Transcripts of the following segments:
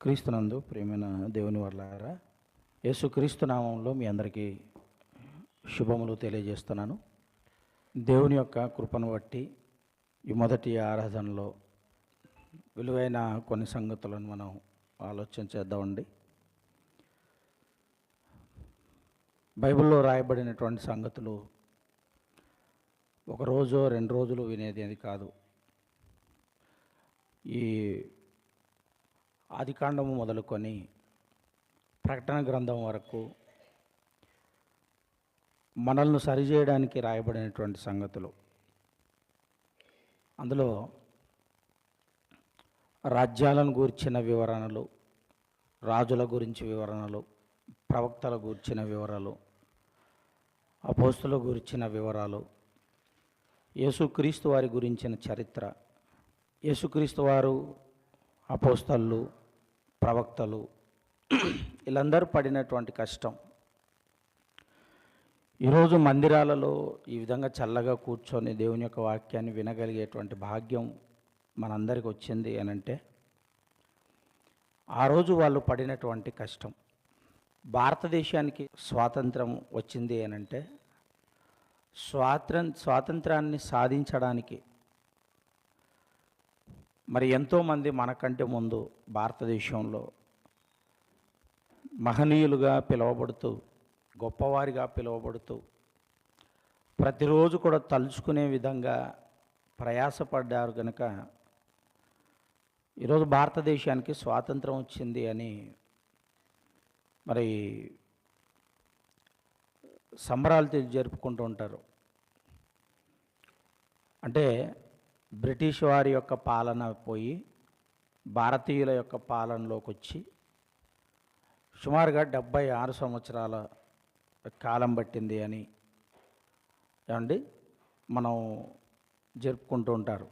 క్రీస్తునందు ప్రియమైన దేవుని వర్లారా, యేసుక్రీస్తు నామంలో మీ అందరికీ శుభములు తెలియజేస్తున్నాను. దేవుని యొక్క కృపను బట్టి ఈ మొదటి ఆరాధనలో విలువైన కొన్ని సంగతులను మనం ఆలోచన చేద్దామండి. బైబిల్లో రాయబడినటువంటి సంగతులు ఒక రోజో 2 రోజులు వినేది అది కాదు. ఈ ఆదికాండము మొదలుకొని ప్రకటన గ్రంథం వరకు మనల్ని సరిచేయడానికి రాయబడినటువంటి సంగతులు. అందులో రాజ్యాలను గూర్చిన వివరణలు, రాజుల గురించి వివరణలు, ప్రవక్తల గూర్చిన వివరాలు, అపోస్తుల గురించిన వివరాలు, యేసుక్రీస్తు వారి గురించిన చరిత్ర, యేసుక్రీస్తు వారు, అపోస్తలు, ప్రవక్తలు వీళ్ళందరూ పడినటువంటి కష్టం. ఈరోజు మందిరాలలో ఈ విధంగా చల్లగా కూర్చొని దేవుని యొక్క వాక్యాన్ని వినగలిగేటువంటి భాగ్యం మనందరికి వచ్చింది అని అంటే ఆ రోజు వాళ్ళు పడినటువంటి కష్టం. భారతదేశానికి స్వాతంత్రం వచ్చింది అని అంటే స్వాతంత్రాన్ని సాధించడానికి మరి ఎంతోమంది మనకంటే ముందు భారతదేశంలో మహనీయులుగా పిలువబడుతూ, గొప్పవారిగా పిలువబడుతూ, ప్రతిరోజు కూడా తలుచుకునే విధంగా ప్రయాసపడ్డారు కనుక ఈరోజు భారతదేశానికి స్వాతంత్రం వచ్చింది అని మరి సంబరాలు జరుపుకుంటూ ఉంటారు. అంటే బ్రిటిష్ వారి యొక్క పాలన పోయి భారతీయుల యొక్క పాలనలోకి వచ్చి సుమారుగా 76 సంవత్సరాల కాలం పట్టింది అని ఏమండి మనం జరుపుకుంటూ ఉంటారు.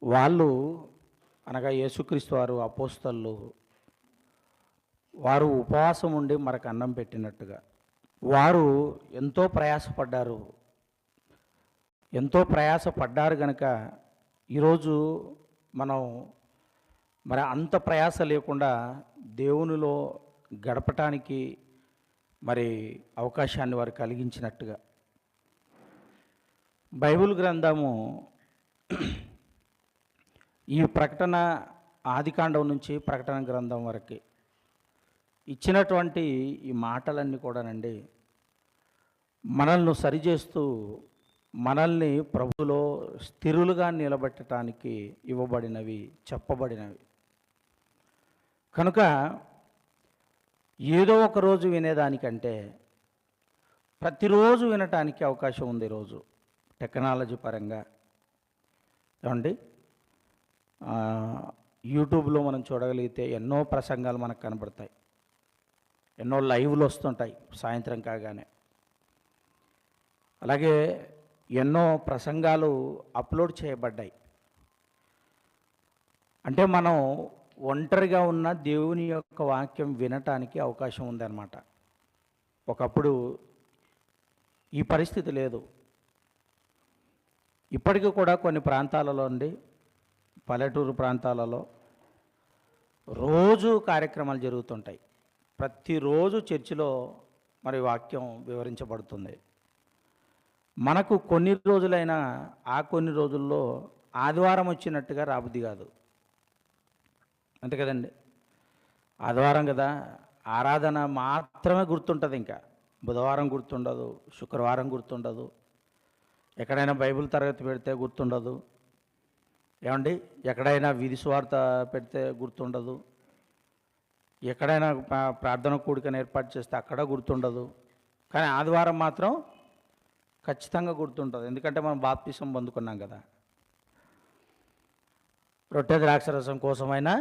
వాళ్ళు అనగా యేసుక్రీస్తు వారు, అపోస్తలు వారు ఉపవాసం ఉండి మనకు అన్నం పెట్టినట్టుగా వారు ఎంతో ప్రయాసపడ్డారు కనుక ఈరోజు మనం మరి అంత ప్రయాస లేకుండా దేవునిలో గడపటానికి మరి అవకాశాన్ని వారు కలిగించినట్టుగా బైబిల్ గ్రంథము ఈ ప్రకటన ఆదికాండం నుంచి ప్రకటన గ్రంథం వరకు ఇచ్చినటువంటి ఈ మాటలన్నీ కూడానండి మనల్ని సరిచేస్తూ మనల్ని ప్రభువులో స్థిరులుగా నిలబెట్టడానికి ఇవ్వబడినవి, చెప్పబడినవి కనుక ఏదో ఒక రోజు వినేదానికంటే ప్రతిరోజు వినటానికి అవకాశం ఉంది. ఈరోజు టెక్నాలజీ పరంగా ఏమండి యూట్యూబ్లో మనం చూడగలిగితే ఎన్నో ప్రసంగాలు మనకు కనబడతాయి, ఎన్నో లైవ్లు వస్తుంటాయి సాయంత్రం కాగానే. అలాగే ఎన్నో ప్రసంగాలు అప్లోడ్ చేయబడ్డాయి. అంటే మనం ఒంటరిగా ఉన్న దేవుని యొక్క వాక్యం వినటానికి అవకాశం ఉందన్నమాట. ఒకప్పుడు ఈ పరిస్థితి లేదు. ఇప్పటికీ కూడా కొన్ని ప్రాంతాలలో ఉండి పల్లెటూరు ప్రాంతాలలో రోజు కార్యక్రమాలు జరుగుతుంటాయి. ప్రతిరోజు చర్చిలో మరి వాక్యం వివరించబడుతుంది. మనకు కొన్ని రోజులైనా ఆ కొన్ని రోజుల్లో ఆదివారం వచ్చినట్టుగా రాబుద్ది కాదు, అంతే కదండి. ఆదివారం కదా, ఆరాధన మాత్రమే గుర్తుంటుంది. ఇంకా బుధవారం గుర్తుండదు, శుక్రవారం గుర్తుండదు, ఎక్కడైనా బైబిల్ తరగతి పెడితే గుర్తుండదు, ఏమండి ఎక్కడైనా వీధి సువార్త పెడితే గుర్తుండదు, ఎక్కడైనా ప్రార్థన కూడికను ఏర్పాటు చేస్తే అక్కడ గుర్తుండదు. కానీ ఆదివారం మాత్రం ఖచ్చితంగా గుర్తుంటుంది. ఎందుకంటే మనం బాప్తిసం పొందుకున్నాం కదా. రొట్టె ద్రాక్షరసం కోసమైనా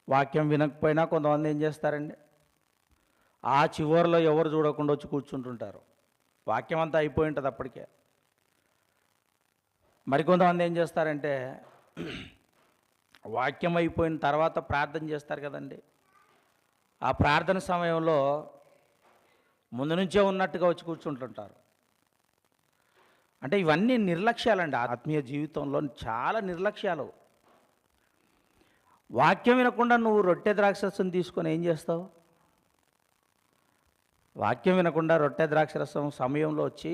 వాక్యం వినకపోయినా కొంతమంది ఏం చేస్తారండి, ఆ చివరిలో ఎవరు చూడకుండా వచ్చి కూర్చుంటుంటారు. వాక్యం అంతా అయిపోయి ఉంటుంది అప్పటికే. మరికొంతమంది ఏం చేస్తారంటే వాక్యం అయిపోయిన తర్వాత ప్రార్థన చేస్తారు కదండి, ఆ ప్రార్థన సమయంలో ముందు నుంచే ఉన్నట్టుగా వచ్చి కూర్చుంటుంటారు. అంటే ఇవన్నీ నిర్లక్ష్యాలండి. ఆత్మీయ జీవితంలో చాలా నిర్లక్ష్యాలు. వాక్యం వినకుండా నువ్వు రొట్టె ద్రాక్షరసం తీసుకొని ఏం చేస్తావు? వాక్యం వినకుండా రొట్టె ద్రాక్షరసం సమయంలో వచ్చి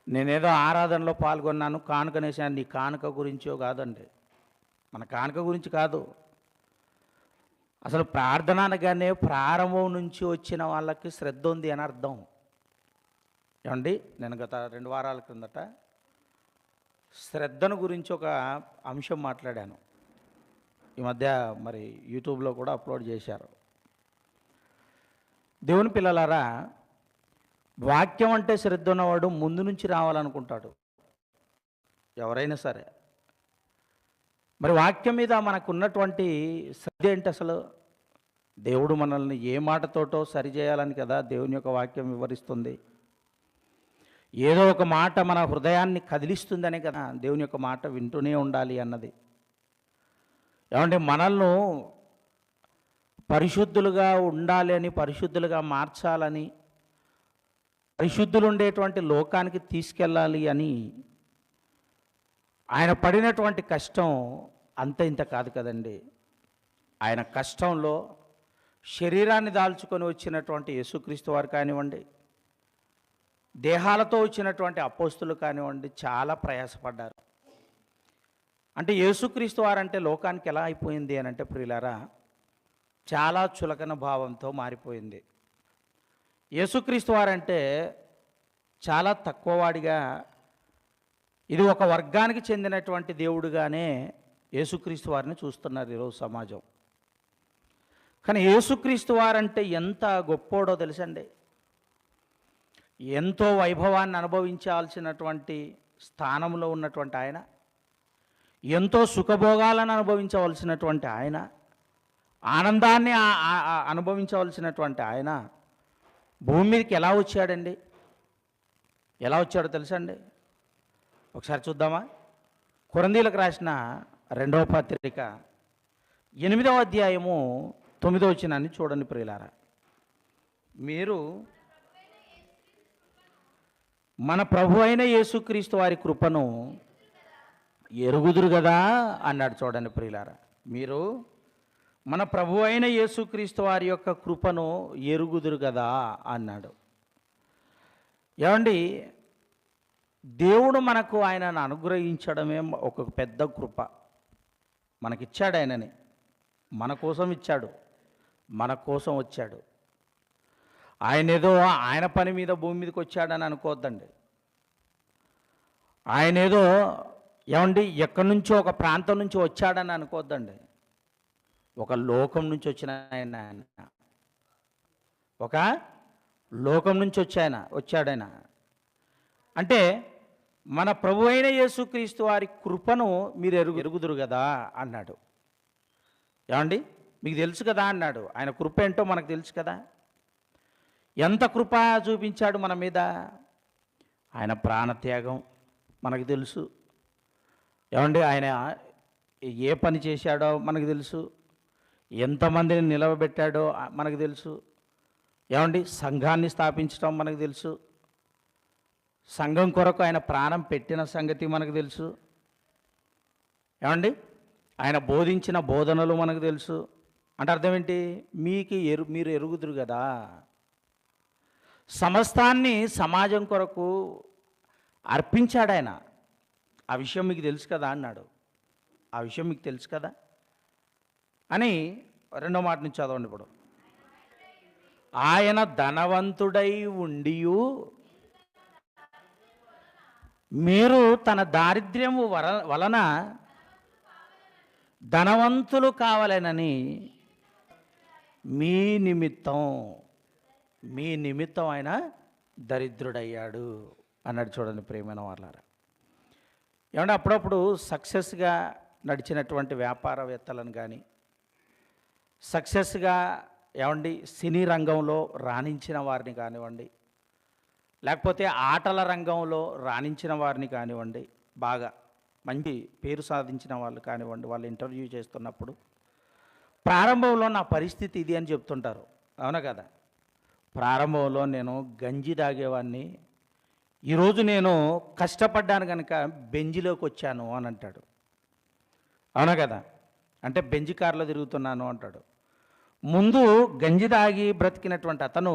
నేనేదో ఆరాధనలో పాల్గొన్నాను, కానుకనేసాను, నీ కానుక గురించో కాదండి. మన కానుక గురించి కాదు. అసలు ప్రార్థన అనగానే ప్రారంభం నుంచి వచ్చిన వాళ్ళకి శ్రద్ధ ఉంది అని అర్థం. ఏమండి, నేను గత 2 వారాల క్రిందట శ్రద్ధను గురించి ఒక అంశం మాట్లాడాను. ఈ మధ్య మరి యూట్యూబ్లో కూడా అప్లోడ్ చేశారు. దేవుని పిల్లలారా, వాక్యం అంటే శ్రద్ధ ఉన్నవాడు ముందు నుంచి రావాలనుకుంటాడు ఎవరైనా సరే. మరి వాక్యం మీద మనకు ఉన్నటువంటి శ్రద్ధ ఏంటి అసలు? దేవుడు మనల్ని ఏ మాటతోటో సరిచేయాలని కదా దేవుని యొక్క వాక్యం వివరిస్తుంది. ఏదో ఒక మాట మన హృదయాన్ని కదిలిస్తుందనే కదా దేవుని యొక్క మాట వింటూనే ఉండాలి అన్నది. ఏమంటే మనల్ని పరిశుద్ధులుగా ఉండాలి అని, పరిశుద్ధులుగా మార్చాలని, పరిశుద్ధులు ఉండేటువంటి లోకానికి తీసుకెళ్ళాలి అని ఆయన పడినటువంటి కష్టం అంత ఇంత కాదు కదండి. ఆయన కష్టంలో శరీరాన్ని దాల్చుకొని వచ్చినటువంటి యేసుక్రీస్తు వారు కానివ్వండి, దేహాలతో వచ్చినటువంటి అపోస్తులు కానివ్వండి, చాలా ప్రయాసపడ్డారు. అంటే యేసుక్రీస్తు వారంటే లోకానికి ఎలా అయిపోయింది అని అంటే ప్రియులారా, చాలా చులకన భావంతో మారిపోయింది. యేసుక్రీస్తు వారంటే చాలా తక్కువవాడిగా, ఇది ఒక వర్గానికి చెందినటువంటి దేవుడుగానే యేసుక్రీస్తు వారిని చూస్తున్నారు ఈరోజు సమాజం. కానీ యేసుక్రీస్తు వారంటే ఎంత గొప్పోడో తెలుసండి. ఎంతో వైభవాన్ని అనుభవించాల్సినటువంటి స్థానంలో ఉన్నటువంటి ఆయన, ఎంతో సుఖభోగాలను అనుభవించవలసినటువంటి ఆయన, ఆనందాన్ని అనుభవించవలసినటువంటి ఆయన భూమి మీదకి ఎలా వచ్చాడండి? ఎలా వచ్చాడో తెలుసండి? ఒకసారి చూద్దామా? కొరింథీయులకు రాసిన 2వ పత్రిక 8వ అధ్యాయము 9వ వచనాన్ని చూడండి ప్రియులారా. మీరు మన ప్రభు అయిన యేసుక్రీస్తు వారి కృపను ఎరుగుదురు కదా అన్నాడు. చూడండి ప్రియులారా, మీరు మన ప్రభు అయిన యేసుక్రీస్తు వారి యొక్క కృపను ఎరుగుదురు కదా అన్నాడు. ఏమండి, దేవుడు మనకు ఆయనను అనుగ్రహించడమే ఒక పెద్ద కృప. మనకిచ్చాడు ఆయనని, మన కోసం ఇచ్చాడు, మన కోసం వచ్చాడు. ఆయన ఏదో ఆయన పని మీద భూమి మీదకి వచ్చాడని అనుకోవద్దండి. ఆయన ఏదో ఏమండి ఎక్కడి నుంచో ఒక ప్రాంతం నుంచి వచ్చాడని అనుకోవద్దండి. ఒక లోకం నుంచి వచ్చిన ఆయన, ఒక లోకం నుంచి వచ్చాడాయన. అంటే మన ప్రభు అయిన యేసుక్రీస్తు వారి కృపను మీరు ఎరుగుదురు కదా అన్నాడు. ఏమండి, మీకు తెలుసు కదా అన్నాడు. ఆయన కృప ఏంటో మనకు తెలుసు కదా. ఎంత కృప చూపించాడు మన మీద. ఆయన ప్రాణత్యాగం మనకు తెలుసు. ఏమండి, ఆయన ఏ పని చేశాడో మనకు తెలుసు. ఎంతమందిని నిలవబెట్టాడో మనకు తెలుసు. ఏమండి, సంఘాన్ని స్థాపించడం మనకు తెలుసు. సంఘం కొరకు ఆయన ప్రాణం పెట్టిన సంగతి మనకు తెలుసు. ఏమండి, ఆయన బోధించిన బోధనలు మనకు తెలుసు. అంటే అర్థం ఏంటి? మీరు ఎరుగుదురు కదా. సమస్తాన్ని సమాజం కొరకు అర్పించాడు ఆయన. ఆ విషయం మీకు తెలుసు కదా అన్నాడు. ఆ విషయం మీకు తెలుసు కదా అని 2వ మాట నుంచి చదవండి. ఇప్పుడు ఆయన ధనవంతుడై ఉండియు మీరు తన దారిద్ర్యము వలన ధనవంతులు కావాలనని మీ నిమిత్తం ఆయన దరిద్రుడయ్యాడు అన్నాడు. చూడండి ప్రియమైన వాళ్ళారా, ఏమంటే అప్పుడప్పుడు సక్సెస్గా నడిచినటువంటి వ్యాపారవేత్తలను కానీ, సక్సెస్గా ఏమండి సినీ రంగంలో రాణించిన వారిని కానివ్వండి, లేకపోతే ఆటల రంగంలో రాణించిన వారిని కానివ్వండి, బాగా మంచి పేరు సాధించిన వాళ్ళు కానివ్వండి, వాళ్ళు ఇంటర్వ్యూ చేస్తున్నప్పుడు ప్రారంభంలో నా పరిస్థితి ఇది అని చెప్తుంటారు. అవునా కదా? ప్రారంభంలో నేను గంజి తాగేవాడిని, ఈరోజు నేను కష్టపడ్డాను కనుక బెంజిలోకి వచ్చాను అని అంటాడు. అవునా కదా? అంటే బెంజ్ కార్లో తిరుగుతున్నాను అంటాడు. ముందు గంజి తాగి బ్రతికినటువంటి అతను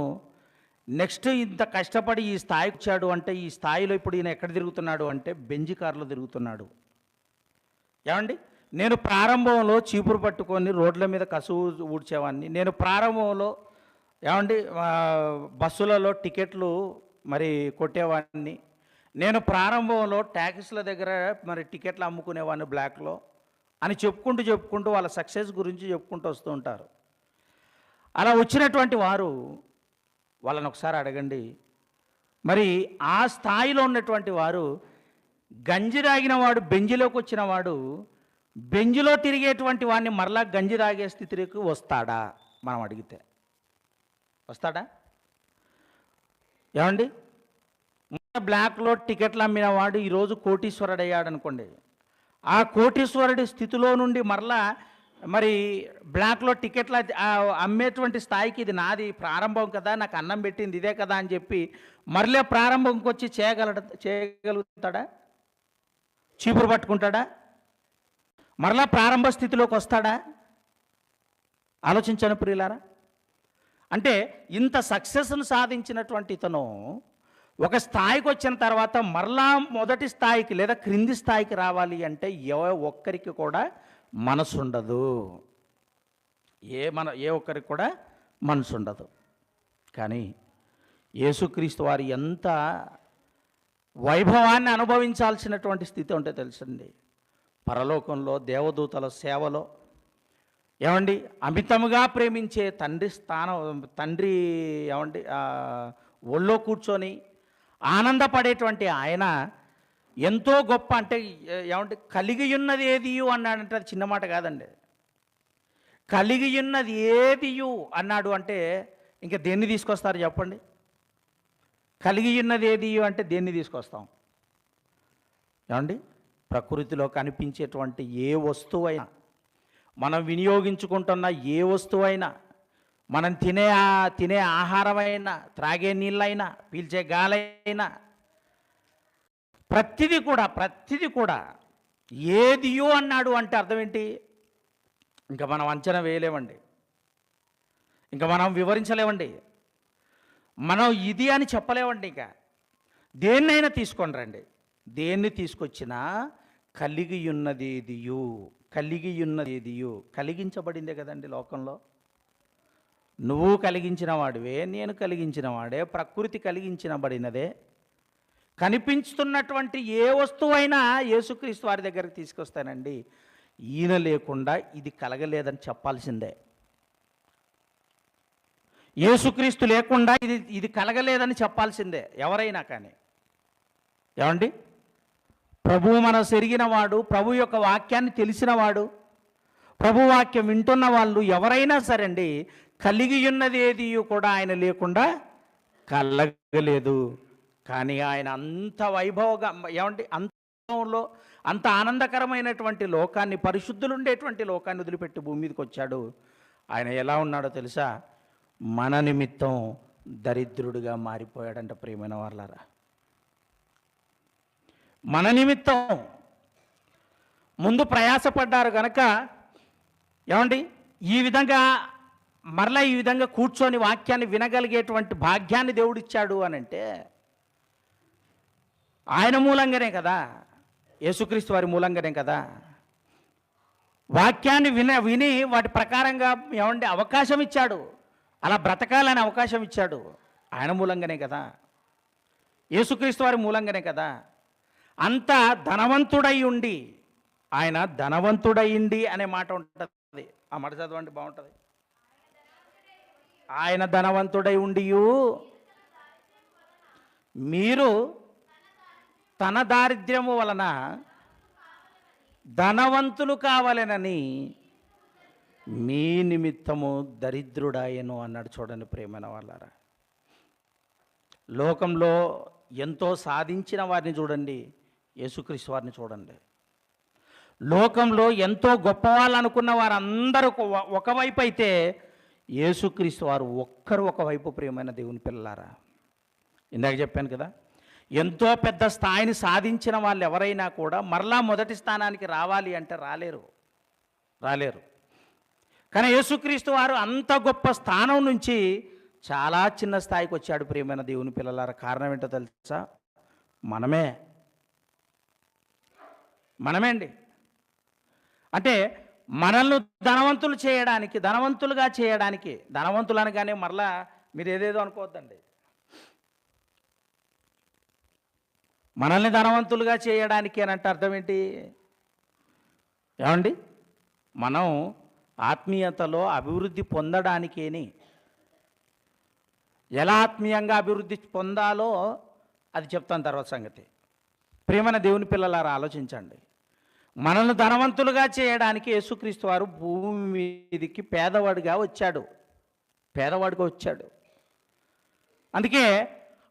నెక్స్ట్ ఇంత కష్టపడి ఈ స్థాయికి వచ్చాడు అంటే, ఈ స్థాయిలో ఇప్పుడు ఈయన ఎక్కడ తిరుగుతున్నాడు అంటే బెంజ్ కార్లో తిరుగుతున్నాడు. ఏమండి, నేను ప్రారంభంలో చీపురు పట్టుకొని రోడ్ల మీద కసువు ఊడ్చేవాడిని. నేను ప్రారంభంలో ఏమండి బస్సులలో టికెట్లు మరి కొట్టేవాడిని. నేను ప్రారంభంలో ట్యాక్సీల దగ్గర మరి టికెట్లు అమ్ముకునేవాడిని బ్లాక్లో అని చెప్పుకుంటూ వాళ్ళ సక్సెస్ గురించి చెప్పుకుంటూ వస్తూ ఉంటారు. అలా వచ్చినటువంటి వారు వాళ్ళని ఒకసారి అడగండి, మరి ఆ స్థాయిలో ఉన్నటువంటి వారు గంజి తాగిన వాడు బెంజిలోకి వచ్చిన వాడు బెంజిలో తిరిగేటువంటి వాడిని మరలా గంజి తాగే స్థితికి వస్తాడా? మనం అడిగితే వస్తాడా? ఏమండి, బ్లాక్లో టికెట్లు అమ్మిన వాడు ఈరోజు కోటీశ్వరుడు అయ్యాడు అనుకోండి. ఆ కోటీశ్వరుడి స్థితిలో నుండి మరలా మరి బ్లాక్లో టికెట్లు అమ్మేటువంటి స్థాయికి ఇది నాది ప్రారంభం కదా, నాకు అన్నం పెట్టింది ఇదే కదా అని చెప్పి మరలే ప్రారంభంకి వచ్చి చేయగలుగుతాడా? చీపురు పట్టుకుంటాడా? మరలా ప్రారంభ స్థితిలోకి వస్తాడా? ఆలోచించను ప్రియులారా. అంటే ఇంత సక్సెస్ను సాధించినటువంటి ఇతను ఒక స్థాయికి వచ్చిన తర్వాత మరలా మొదటి స్థాయికి లేదా క్రింది స్థాయికి రావాలి అంటే ఒక్కరికి కూడా మనసు ఉండదు. ఏ ఒక్కరికి కూడా మనసు ఉండదు. కానీ యేసుక్రీస్తు వారు ఎంత వైభవాన్ని అనుభవించాల్సినటువంటి స్థితి ఉంటే తెలుసండి. పరలోకంలో దేవదూతల సేవలో ఏమండి అమితముగా ప్రేమించే తండ్రి ఏమండి ఒళ్ళో కూర్చొని ఆనందపడేటువంటి ఆయన ఎంతో గొప్ప, అంటే ఏమంటే కలిగి ఉన్నది ఏదియు అన్నాడంటే అది చిన్న మాట కాదండి. కలిగి ఉన్నది ఏదియు అన్నాడు అంటే ఇంకా దేన్ని తీసుకొస్తారు చెప్పండి? కలిగి ఉన్నది ఏదియు అంటే దేన్ని తీసుకొస్తాం? ఏమండి, ప్రకృతిలో కనిపించేటువంటి ఏ వస్తువైనా, మనం వినియోగించుకుంటున్న ఏ వస్తువైనా, మనం తినే ఆహారమైనా, త్రాగే నీళ్ళైనా, పీల్చే గాలైనా, ప్రతిదీ కూడా ఏదియో అన్నాడు అంటే అర్థం ఏంటి? ఇంకా మనం అంచనా వేయలేమండి, ఇంకా మనం వివరించలేమండి, మనం ఇది అని చెప్పలేమండి. ఇంకా దేన్నైనా తీసుకొని రండి, దేన్ని తీసుకొచ్చినా కలిగి ఉన్నది ఏదియు కలిగించబడిందే కదండి లోకంలో. నువ్వు కలిగించిన వాడివే, నేను కలిగించిన వాడే, ప్రకృతి కలిగించబడినదే. కనిపించుతున్నటువంటి ఏ వస్తువైనా యేసుక్రీస్తు వారి దగ్గరికి తీసుకొస్తానండి, ఈయన లేకుండా ఇది కలగలేదని చెప్పాల్సిందే. యేసుక్రీస్తు లేకుండా ఇది కలగలేదని చెప్పాల్సిందే ఎవరైనా కానీ. ఏమండి, ప్రభువు మన సెరిగినవాడు, ప్రభు యొక్క వాక్యాన్ని తెలిసినవాడు, ప్రభు వాక్యం వింటున్న వాళ్ళు ఎవరైనా సరే అండి, కలిగి ఉన్నది ఏది కూడా ఆయన లేకుండా కలగలేదు. కానీ ఆయన అంత వైభవంగా ఏమంటే అంతంలో అంత ఆనందకరమైనటువంటి లోకాన్ని, పరిశుద్ధులు ఉండేటువంటి లోకాన్ని వదిలిపెట్టి భూమి మీదకి వచ్చాడు. ఆయన ఎలా ఉన్నాడో తెలుసా? మన నిమిత్తం దరిద్రుడిగా మారిపోయాడంట. ప్రియమైన వాళ్ళారా, మన నిమిత్తం ముందు ప్రయాసపడ్డారు కనుక ఏమండి ఈ విధంగా కూర్చొని వాక్యాన్ని వినగలిగేటువంటి భాగ్యాన్ని దేవుడిచ్చాడు అని అంటే ఆయన మూలంగానే కదా, యేసుక్రీస్తు వారి మూలంగానే కదా. వాక్యాన్ని విని వాటి ప్రకారంగా ఏమండి అవకాశం ఇచ్చాడు, అలా బ్రతకాలని అవకాశం ఇచ్చాడు. ఆయన మూలంగానే కదా, యేసుక్రీస్తు వారి మూలంగానే కదా. అంత ధనవంతుడై ఉండి, ఆయన ధనవంతుడయిండి అనే మాట ఉంటుంది. ఆ మాట చదవండి, బాగుంటుంది. ఆయన ధనవంతుడై ఉండి మీరు తన దారిద్ర్యము వలన ధనవంతులు కావాలనని మీ నిమిత్తము దరిద్రుడాయను అన్నాడు. చూడండి ప్రియమైన వాళ్ళారా, లోకంలో ఎంతో సాధించిన వారిని చూడండి, యేసుక్రీస్తు వారిని చూడండి. లోకంలో ఎంతో గొప్పవాళ్ళు అనుకున్న వారందరూ ఒకవైపు అయితే యేసుక్రీస్తు వారు ఒక్కరు ఒకవైపు. ప్రియమైన దేవుని పిల్లలారా, ఇందాక చెప్పాను కదా, ఎంతో పెద్ద స్థాయిని సాధించిన వాళ్ళు ఎవరైనా కూడా మరలా మొదటి స్థానానికి రావాలి అంటే రాలేరు. రాలేరు. కానీ యేసుక్రీస్తు వారు అంత గొప్ప స్థానం నుంచి చాలా చిన్న స్థాయికి వచ్చాడు. ప్రియమైన దేవుని పిల్లలారా, కారణం ఏంటో తెలుసా? మనమే అండి. అంటే మనల్ని ధనవంతులుగా చేయడానికి, ధనవంతులు అనగానే మరలా మీరు ఏదేదో అనుకోవద్దండి. మనల్ని ధనవంతులుగా చేయడానికి అని అంటే అర్థం ఏంటి? ఏమండి, మనం ఆత్మీయతలో అభివృద్ధి పొందడానికేని, ఎలా ఆత్మీయంగా అభివృద్ధి పొందాలో అది చెప్తాను తర్వాత సంగతి. ప్రియమైన దేవుని పిల్లలారా, ఆలోచించండి. మనల్ని ధనవంతులుగా చేయడానికి యేసుక్రీస్తు వారు భూమి మీదికి పేదవాడిగా వచ్చాడు. అందుకే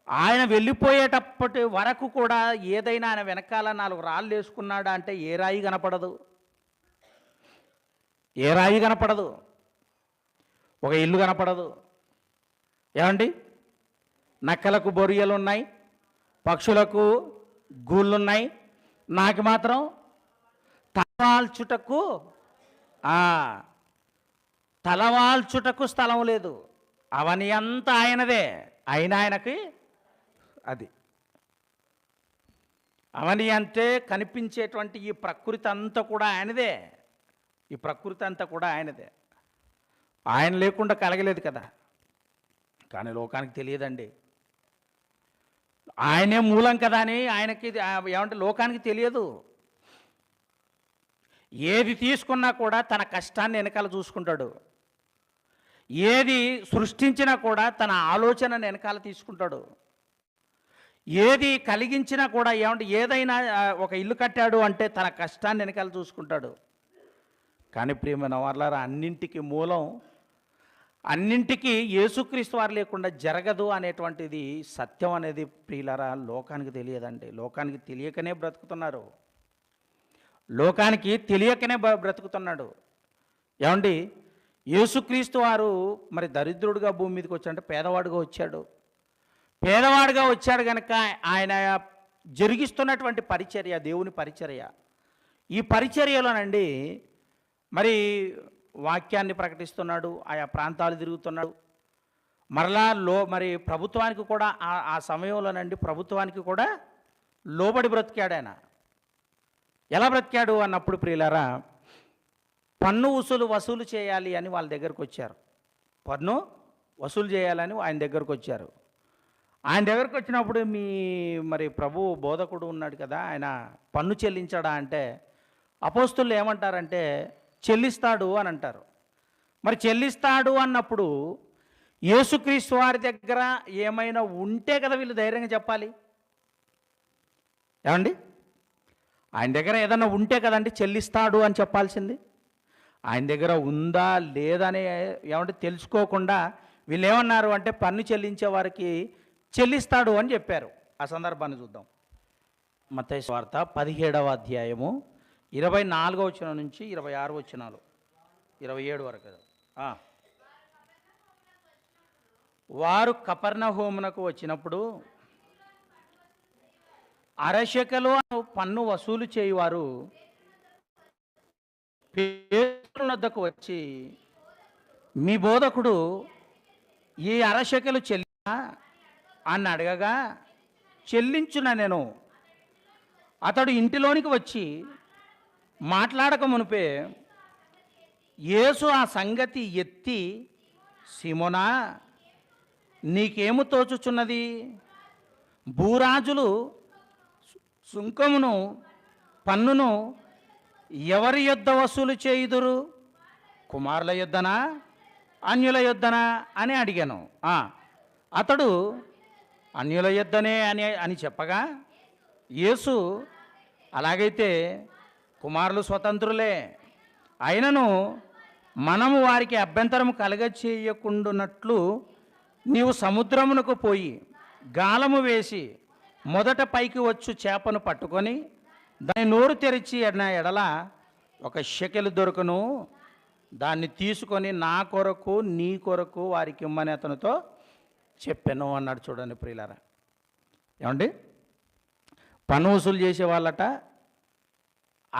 ఆయన వెళ్ళిపోయేటప్పటి వరకు కూడా ఏదైనా ఆయన వెనకాల 4 రాళ్ళు వేసుకున్నాడా అంటే ఏ రాయి కనపడదు, ఒక ఇల్లు కనపడదు. ఏమండి, నక్కలకు బొరియలు ఉన్నాయి, పక్షులకు గూళ్ళున్నాయి, నాకు మాత్రం తలవాల్చుటకు స్థలం లేదు. అవని అంతా ఆయనదే. ఆయనకి అది అవని అంటే కనిపించేటువంటి ఈ ప్రకృతి అంతా కూడా ఆయనదే. ఆయన లేకుండా కలగలేదు కదా. కానీ లోకానికి తెలియదండి. ఆయనే మూలం కదా అని ఆయనకి ఏమంటే లోకానికి తెలియదు. ఏది తీసుకున్నా కూడా తన కష్టాన్ని వెనకాల చూసుకుంటాడు. ఏది సృష్టించినా కూడా తన ఆలోచన వెనకాల తీసుకుంటాడు. ఏది కలిగించినా కూడా ఏదైనా ఒక ఇల్లు కట్టాడు అంటే తన కష్టాన్ని వెనకాల చూసుకుంటాడు. కానీ ప్రియమైన వారలారా, అన్నింటికి మూలం, అన్నింటికి యేసుక్రీస్తు వారు లేకుండా జరగదు అనేటువంటిది సత్యం అనేది ప్రియులారా లోకానికి తెలియదండి. లోకానికి తెలియకనే బ్రతుకుతున్నాడు. ఏమండి, యేసుక్రీస్తు వారు మరి దరిద్రుడిగా భూమి మీదకి వచ్చాడంటే పేదవాడుగా వచ్చాడు కనుక ఆయన జరిగిస్తున్నటువంటి పరిచర్య, దేవుని పరిచర్య, ఈ పరిచర్యలోనండి మరి వాక్యాన్ని ప్రకటిస్తున్నాడు, ఆయా ప్రాంతాలు తిరుగుతున్నాడు. మరలా మరి ప్రభుత్వానికి కూడా ఆ సమయంలోనండి ప్రభుత్వానికి కూడా లోబడి బ్రతికాడు ఆయన. ఎలా బ్రతికాడు అన్నప్పుడు ప్రియులారా, పన్ను వసూలు చేయాలి అని వాళ్ళ దగ్గరకు వచ్చారు. పన్ను వసూలు చేయాలని ఆయన దగ్గరకు వచ్చారు. ఆయన దగ్గరకు వచ్చినప్పుడు మరి ప్రభు బోధకుడు ఉన్నాడు కదా, ఆయన పన్ను చెల్లించాడా అంటే అపోస్తులు ఏమంటారంటే చెల్లిస్తాడు అని అంటారు. మరి చెల్లిస్తాడు అన్నప్పుడు యేసుక్రీస్తు వారి దగ్గర ఏమైనా ఉంటే కదా వీళ్ళు ధైర్యంగా చెప్పాలి. ఏమండి, ఆయన దగ్గర ఏదన్నా ఉంటే కదండి చెల్లిస్తాడు అని చెప్పాల్సింది. ఆయన దగ్గర ఉందా లేదని తెలుసుకోకుండా వీళ్ళు ఏమన్నారు అంటే పన్ను చెల్లించే వారికి చెల్లిస్తాడు అని చెప్పారు. ఆ సందర్భాన్ని చూద్దాం. మత్తయి సువార్త 17వ అధ్యాయము 24వ వచనం నుంచి 26వ వచనాలు 27 వరకు. వారు కపెర్నహూమునకు వచ్చినప్పుడు అరశెకలు పన్ను వసూలు చేయువారు పేతురు వద్దకు వచ్చి, మీ బోధకుడు ఈ అరశెకలు చెల్లినా అని అడగగా, చెల్లించున నేను. అతడు ఇంటిలోనికి వచ్చి మాట్లాడక మునిపే యేసు ఆ సంగతి ఎత్తి, సీమోనా, నీకేము తోచుచున్నది? భూరాజులు సుంకమును పన్నును ఎవరి యొద్ద వసూలు చేయుదురు? కుమారుల యొద్దనా అన్యుల యొద్దనా అని అడిగాను. అతడు అన్యుల యొద్దనే అని చెప్పగా, యేసు అలాగైతే కుమారులు స్వతంత్రులే, అయినను మనము వారికి అభ్యంతరము కలగచేయకుండునట్లు నీవు సముద్రమునకు పోయి గాలము వేసి మొదట పైకి వచ్చు చేపను పట్టుకొని దాని నోరు తెరిచి ఎడల ఒక షెకెలు దొరకను, దాన్ని తీసుకొని నా కొరకు నీ కొరకు వారికి ఇమ్మని అతనితో చెప్పాను అన్నాడు. చూడండి ప్రియులారా, ఏమండి, పన్ను వసూలు చేసే వాళ్ళట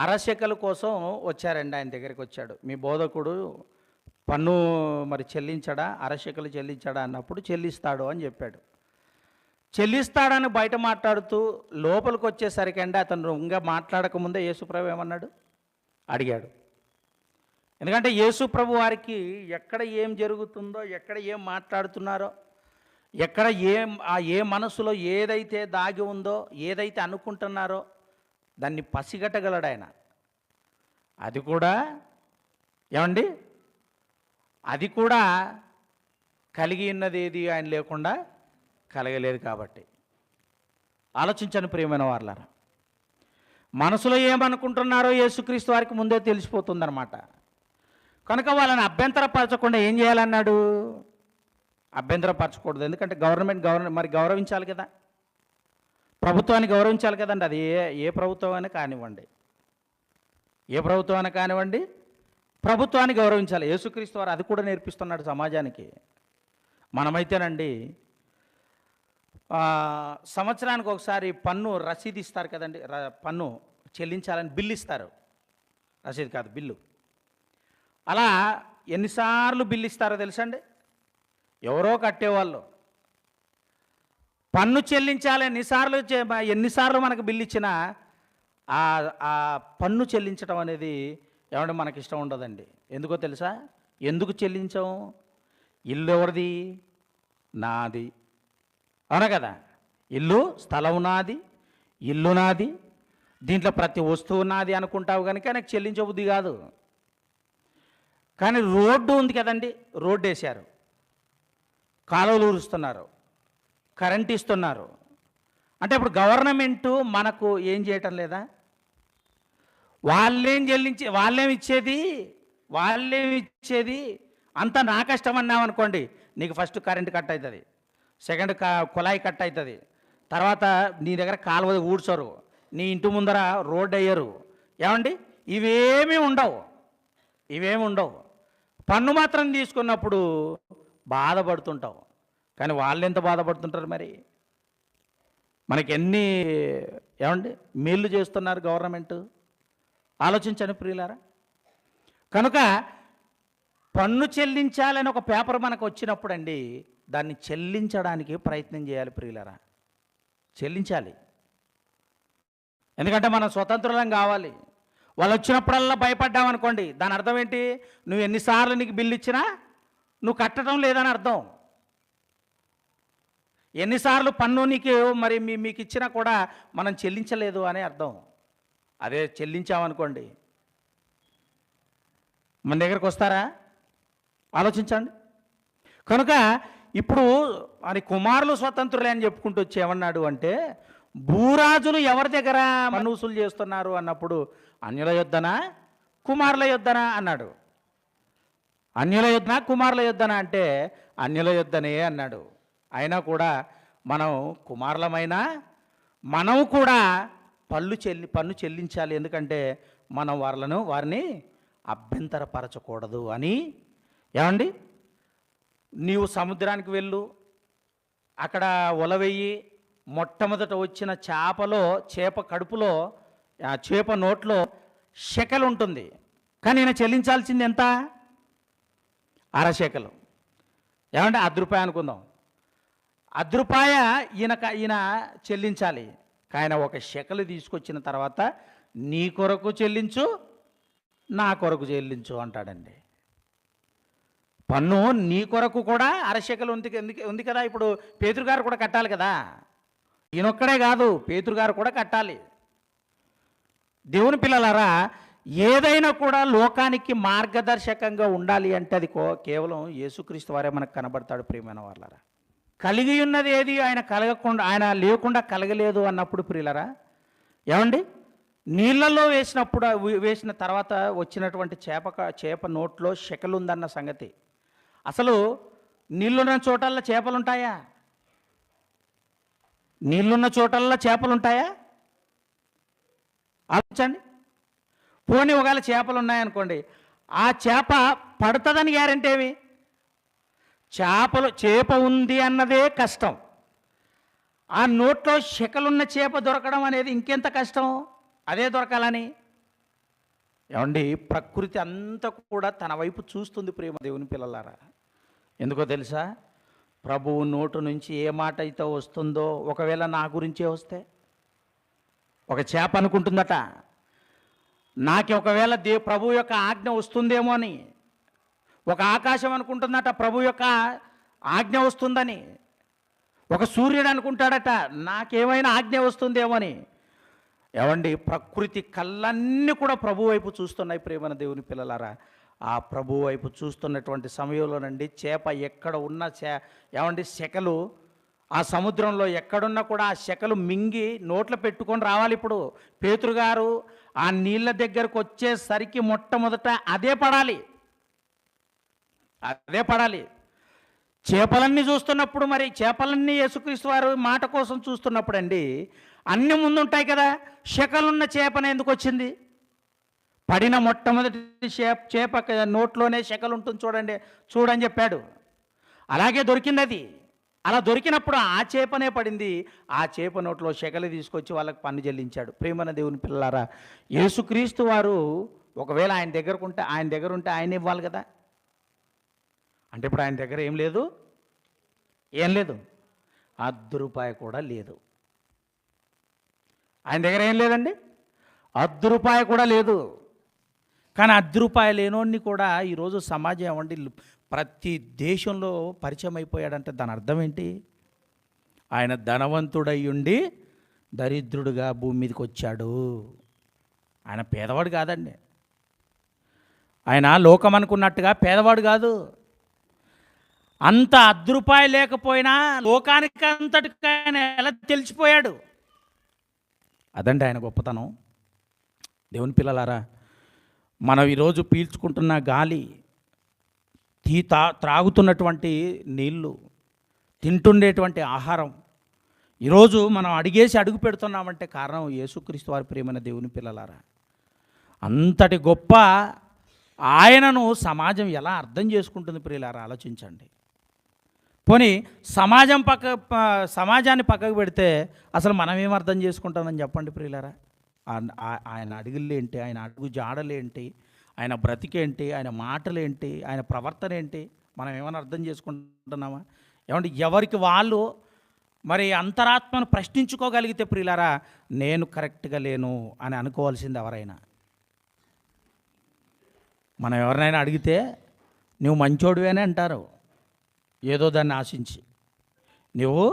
అరశెకల కోసం వచ్చారండి, ఆయన దగ్గరికి వచ్చాడు. మీ బోధకుడు పన్ను మరి చెల్లించడా, అరశెకలు చెల్లించడా అన్నప్పుడు చెల్లిస్తాడు అని చెప్పాడు. చెల్లిస్తాడని బయట మాట్లాడుతూ లోపలికి వచ్చేసరికి అండి అతను ఇంకా మాట్లాడకముందే యేసుప్రభు ఏమన్నాడు అడిగాడు. ఎందుకంటే యేసుప్రభు వారికి ఎక్కడ ఏం జరుగుతుందో, ఎక్కడ ఏం మాట్లాడుతున్నారో, ఎక్కడ ఏ మనసులో ఏదైతే దాగి ఉందో, ఏదైతే అనుకుంటున్నారో దాన్ని పసిగట్టగలడు ఆయన. అది కూడా ఏమండి, అది కూడా కలిగి ఉన్నది ఏది ఆయన లేకుండా కలగలేదు. కాబట్టి ఆలోచించండి ప్రియమైన వారలారా, మనసులో ఏమనుకుంటున్నారో యేసుక్రీస్తు వారికి ముందే తెలిసిపోతుందన్నమాట. కనుక వాళ్ళని అభ్యంతరపరచకుండా ఏం చేయాలన్నాడు? అభ్యంతరపరచకూడదు. ఎందుకంటే గవర్నమెంట్ మరి గౌరవించాలి కదా, ప్రభుత్వాన్ని గౌరవించాలి కదండి. అది ఏ ప్రభుత్వం అయినా కానివ్వండి, ఏ ప్రభుత్వం అయినా కానివ్వండి, ప్రభుత్వాన్ని గౌరవించాలి. యేసుక్రీస్తు వారు అది కూడా నేర్పిస్తున్నాడు సమాజానికి. మనమైతేనండి సంవత్సరానికి ఒకసారి పన్ను రసీదు ఇస్తారు కదండి, పన్ను చెల్లించాలని బిల్లు ఇస్తారు. రసీదు కాదు, బిల్లు. అలా ఎన్నిసార్లు బిల్లు ఇస్తారో తెలుసండి? ఎవరో కట్టేవాళ్ళు పన్ను చెల్లించాలి ఎన్నిసార్లు మనకు బిల్లు ఇచ్చినా ఆ పన్ను చెల్లించడం అనేది ఏమంటే మనకి ఇష్టం ఉండదండి. ఎందుకో తెలుసా? ఎందుకు చెల్లించాం? ఇల్లు ఎవరిది? నాది, అవునా కదా? ఇల్లు, స్థలం నాది, ఇల్లు నాది, దీంట్లో ప్రతి వస్తువు నాది అనుకుంటావు కనుక నాకు చెల్లించబుద్ధి కాదు. కానీ రోడ్డు ఉంది కదండి, రోడ్డు వేశారు, కాలువలు ఊరుస్తున్నారు, కరెంట్ ఇస్తున్నారు. అంటే ఇప్పుడు గవర్నమెంటు మనకు ఏం చేయటం లేదా? వాళ్ళేం ఇచ్చేది అంతా నా కష్టం అన్నామనుకోండి, నీకు ఫస్ట్ కరెంట్ కట్ అవుతుంది, సెకండ్ కుళాయి కట్ అవుతుంది, తర్వాత నీ దగ్గర కాలువ ఊడ్చరు, నీ ఇంటి ముందర రోడ్డు అయ్యరు. ఏమండి, ఇవేమీ ఉండవు. పన్ను మాత్రం తీసుకున్నప్పుడు బాధపడుతుంటావు. కానీ వాళ్ళు ఎంత బాధపడుతుంటారు మరి? మనకి ఎన్ని ఏమండి మేళ్ళు చేస్తున్నారు గవర్నమెంట్, ఆలోచించండి ప్రియులారా. కనుక పన్ను చెల్లించాలని ఒక పేపర్ మనకు వచ్చినప్పుడు అండి, దాన్ని చెల్లించడానికి ప్రయత్నం చేయాలి ప్రియులారా, చెల్లించాలి. ఎందుకంటే మనం స్వతంత్రులం కావాలి. వాళ్ళు వచ్చినప్పుడల్లా భయపడ్డామనుకోండి, దాని అర్థం ఏంటి? నువ్వు ఎన్నిసార్లు నీకు బిల్లు ఇచ్చినా నువ్వు కట్టడం లేదని అర్థం. ఎన్నిసార్లు పన్ను నీకు మరి మీకు ఇచ్చినా కూడా మనం చెల్లించలేదు అనే అర్థం. అదే చెల్లించామనుకోండి మన దగ్గరకు వస్తారా? ఆలోచించండి. కనుక ఇప్పుడు మరి కుమారులు స్వతంత్రులే అని చెప్పుకుంటూ వచ్చి ఏమన్నాడు అంటే, భూరాజులు ఎవరి దగ్గర పన్ను వసూలు చేస్తున్నారు అన్నప్పుడు అన్యుల యొద్దనా కుమారుల యొద్దనా అన్నాడు. అన్యుల యొద్దనా కుమారుల యొద్దనా అంటే అన్యుల యొద్దనే అన్నాడు. అయినా కూడా మనం కుమారులమైనా మనం కూడా పన్ను చెల్లించాలి. ఎందుకంటే మనం వారిని అభ్యంతరపరచకూడదు అని. ఏమండి, నీవు సముద్రానికి వెళ్ళు, అక్కడ వలవెయ్యి, మొట్టమొదట వచ్చిన చేప కడుపులో, ఆ చేప నోట్లో షెకలు ఉంటుంది. కానీ ఈయన చెల్లించాల్సింది ఎంత? అరశెకలు. ఏమంటే ₹10 అనుకుందాం. ₹10 ఈయన చెల్లించాలి. ఆయన ఒక షెకలు తీసుకొచ్చిన తర్వాత నీ కొరకు చెల్లించు, నా కొరకు చెల్లించు అంటాడండి. పన్ను నీ కొరకు కూడా అరశెకలు ఉంది కదా. ఇప్పుడు పేతురు గారు కూడా కట్టాలి కదా. ఈయనొక్కడే కాదు, పేతురు గారు కూడా కట్టాలి. దేవుని పిల్లలారా, ఏదైనా కూడా లోకానికి మార్గదర్శకంగా ఉండాలి అంటే అది కేవలం యేసుక్రీస్తు వారే మనకు కనబడతాడు. ప్రియమైన వాళ్ళారా, కలిగి ఉన్నది ఏది ఆయన లేకుండా కలగలేదు అన్నప్పుడు ప్రియులరా, ఏమండి, నీళ్ళల్లో వేసిన తర్వాత వచ్చినటువంటి చేప నోట్లో షెకలు ఉందన్న సంగతి. అసలు నీళ్ళున్న చోటల్లో చేపలుంటాయా? నీళ్ళున్న చోటల్లో చేపలుంటాయా? ఆలోచించండి. పోనీ ఒకవేళ చేపలు ఉన్నాయనుకోండి, ఆ చేప పడుతుందని గ్యారెంటీ ఏమి? చేప ఉంది అన్నదే కష్టం. ఆ నోట్లో షెకలున్న చేప దొరకడం అనేది ఇంకెంత కష్టం. అదే దొరకాలని ఏమండి, ప్రకృతి అంతా కూడా తన వైపు చూస్తుంది ప్రేమ దేవుని పిల్లలారా. ఎందుకో తెలుసా? ప్రభువు నోటు నుంచి ఏ మాట అయితే వస్తుందో, ఒకవేళ నా గురించే వస్తే, ఒక చేప అనుకుంటుందట, నాకు ఒకవేళ ప్రభు యొక్క ఆజ్ఞ వస్తుందేమో అని. ఒక ఆకాశం అనుకుంటుందట ప్రభు యొక్క ఆజ్ఞ వస్తుందని. ఒక సూర్యుడు అనుకుంటాడట నాకేమైనా ఆజ్ఞ వస్తుందేమో అని. ఏమండి, ప్రకృతి కళ్ళన్నీ కూడా ప్రభు వైపు చూస్తున్నాయి ప్రేమన దేవుని పిల్లలారా. ఆ ప్రభు వైపు చూస్తున్నటువంటి సమయంలోనండి చేప ఎక్కడ ఉన్న ఏమండి శకలు ఆ సముద్రంలో ఎక్కడున్నా కూడా ఆ శకలు మింగి నోట్లో పెట్టుకొని రావాలి. ఇప్పుడు పేతురు గారు ఆ నీళ్ళ దగ్గరకు వచ్చేసరికి మొట్టమొదట అదే పడాలి. చేపలన్నీ చూస్తున్నప్పుడు, మరి చేపలన్నీ యేసుక్రీస్తు వారు మాట కోసం చూస్తున్నప్పుడు అండి అన్ని ముందుంటాయి కదా. శకలున్న చేపన ఎందుకు వచ్చింది? పడిన మొట్టమొదటి చేప నోట్లోనే శకలు ఉంటుంది చూడని చెప్పాడు. అలాగే దొరికింది అది. అలా దొరికినప్పుడు ఆ చేపనే పడింది. ఆ చేప నోట్లో శకలు తీసుకొచ్చి వాళ్ళకి పన్ను చెల్లించాడు. ప్రేమన దేవుని పిల్లలారా, యేసుక్రీస్తు వారు ఒకవేళ ఆయన దగ్గర ఉంటే ఆయన ఇవ్వాలి కదా. అంటే ఇప్పుడు ఆయన దగ్గర ఏం లేదు, ₹1 కూడా లేదు. ఆయన దగ్గర ఏం లేదండి, ₹1 కూడా లేదు. కానీ ₹1 లేనోడిని కూడా ఈరోజు సమాజం ఏమండి ప్రతి దేశంలో పరిచయం అయిపోయాడంటే దాని అర్థం ఏంటి? ఆయన ధనవంతుడై ఉండి దరిద్రుడుగా భూమి మీదకి వచ్చాడు. ఆయన పేదవాడు కాదండి. ఆయన లోకం అనుకున్నట్టుగా పేదవాడు కాదు. అంత ₹1 లేకపోయినా లోకానికి అంతటికి ఆయన ఎలా తెలిసిపోయాడు. అదండి ఆయన గొప్పతనం. దేవుని పిల్లలారా, మనం ఈరోజు పీల్చుకుంటున్న గాలి, త్రాగుతున్నటువంటి నీళ్ళు, తింటుండేటువంటి ఆహారం, ఈరోజు మనం అడుగు పెడుతున్నామంటే కారణం యేసుక్రీస్తు వారి ప్రేమైన దేవుని పిల్లలారా. అంతటి గొప్ప ఆయనను సమాజం ఎలా అర్థం చేసుకుంటుంది ప్రియులారా, ఆలోచించండి. పోనీ సమాజాన్ని పక్కకు పెడితే అసలు మనం ఏం అర్థం చేసుకుంటామని చెప్పండి ప్రియులారా. ఆయన అడుగులేంటి, ఆయన అడుగు జాడలేంటి, ఆయన బ్రతికేంటి, ఆయన మాటలేంటి, ఆయన ప్రవర్తన ఏంటి, మనం ఏమైనా అర్థం చేసుకుంటున్నామా? ఏమంటే ఎవరికి వాళ్ళు మరి అంతరాత్మను ప్రశ్నించుకోగలిగితే ప్రియులారా, నేను కరెక్ట్గా లేను అని అనుకోవాల్సింది ఎవరైనా. మనం ఎవరినైనా అడిగితే నువ్వు మంచోడివి అని అంటారు, ఏదో దాన్ని ఆశించి. నువ్వు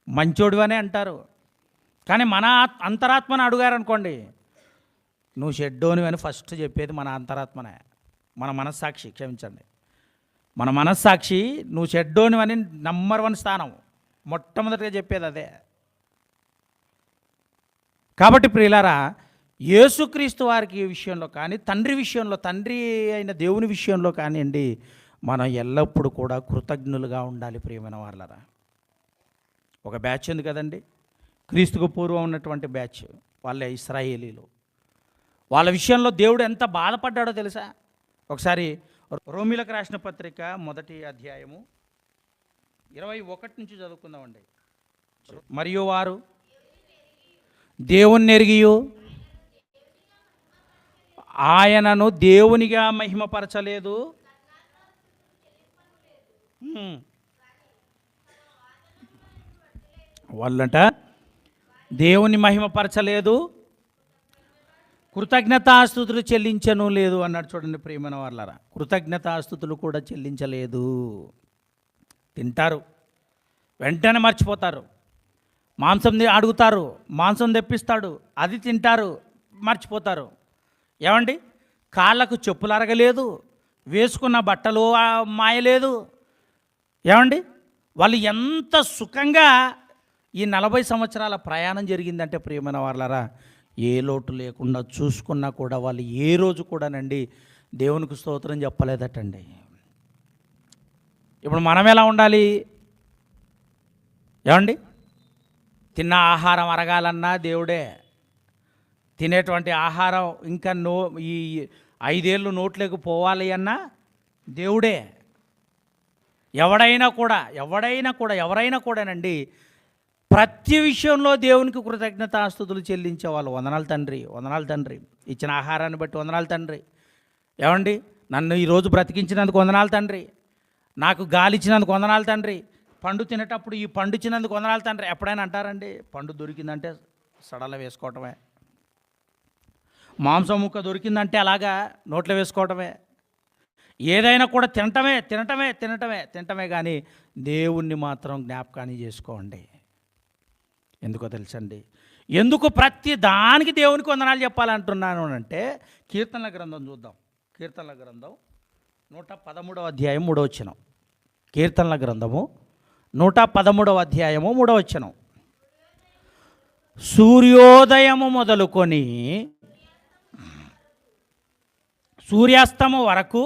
మంచోడివనే అంటారు. కానీ మన అంతరాత్మను అడుగారనుకోండి, నువ్వు షెడ్డోనివి అని ఫస్ట్ చెప్పేది మన అంతరాత్మనే, మన మనస్సాక్షి. క్షమించండి, మన మనస్సాక్షి నువ్వు షెడ్డోనివని నంబర్ 1 స్థానం మొట్టమొదటిగా చెప్పేది అదే. కాబట్టి ప్రియులారా, యేసుక్రీస్తు వారికి విషయంలో కానీ, తండ్రి అయిన దేవుని విషయంలో కానివ్వండి, మనం ఎల్లప్పుడూ కూడా కృతజ్ఞులుగా ఉండాలి ప్రియమైన వాళ్ళరా. ఒక బ్యాచ్ ఉంది కదండి, క్రీస్తుకు పూర్వం ఉన్నటువంటి బ్యాచ్, వాళ్ళే ఇశ్రాయేలీలు. వాళ్ళ విషయంలో దేవుడు ఎంత బాధపడ్డాడో తెలుసా? ఒకసారి రోమీలకు రాసిన పత్రిక 1వ అధ్యాయము 21 నుంచి చదువుకుందామండి. మరియు వారు దేవుణ్ణి ఎరిగియు ఆయనను దేవునిగా మహిమపరచలేదు, వాళ్ళంట దేవుని మహిమపరచలేదు, కృతజ్ఞతాస్తుతులు చెల్లించను లేదు అన్నాడు. చూడండి ప్రియమైన వాళ్ళరా, కృతజ్ఞతాస్తుతులు కూడా చెల్లించలేదు. తింటారు, వెంటనే మర్చిపోతారు. మాంసం అడుగుతారు, మాంసం తెప్పిస్తాడు, అది తింటారు, మర్చిపోతారు. ఏమండి, కాళ్ళకు చెప్పులు అరగలేదు, వేసుకున్న బట్టలు మాయలేదు. ఏమండి, వాళ్ళు ఎంత సుఖంగా ఈ 40 సంవత్సరాల ప్రయాణం జరిగిందంటే ప్రియమైన వాళ్ళరా, ఏ లోటు లేకుండా చూసుకున్నా కూడా వాళ్ళు ఏ రోజు కూడానండి దేవునికి స్తోత్రం చెప్పలేదటండి. ఇప్పుడు మనం ఎలా ఉండాలి? ఏమండి, తిన్న ఆహారం అరగాలన్నా దేవుడే, తినేటువంటి ఆహారం ఇంకా ఈ 5 ఏళ్ళు నోట్లోకి పోవాలి అన్నా దేవుడే. ఎవరైనా కూడానండి ప్రతి విషయంలో దేవునికి కృతజ్ఞతాస్తుతులు చెల్లించేవాళ్ళు. వందనాలు తండ్రి, వందనాలు తండ్రి, ఇచ్చిన ఆహారాన్ని బట్టి వందనాలు తండ్రి. ఏమండి, నన్ను ఈరోజు బ్రతికించినందుకు వందనాలు తండ్రి, నాకు గాలి ఇచ్చినందుకు వందనాలు తండ్రి, పండు తినేటప్పుడు ఈ పండు ఇచ్చినందుకు వందనాలు తండ్రి. ఎప్పుడైనా అంటారండి? పండు దొరికిందంటే సడల వేసుకోవటమే, మాంసం ముక్క దొరికిందంటే అలాగా నోట్లో వేసుకోవటమే, ఏదైనా కూడా తినటమే తినటమే తినటమే తినటమే కానీ దేవుణ్ణి మాత్రం జ్ఞాపకాన్ని చేసుకోండి. ఎందుకో తెలుసండి, ఎందుకు ప్రతి దానికి దేవునికి వందనాలు చెప్పాలంటున్నాను అంటే, కీర్తనల గ్రంథం చూద్దాం. కీర్తనల గ్రంథం 113వ అధ్యాయం 3వ వచనం. కీర్తనల గ్రంథము 113వ అధ్యాయము 3వ వచనం. సూర్యోదయము మొదలుకొని సూర్యాస్తము వరకు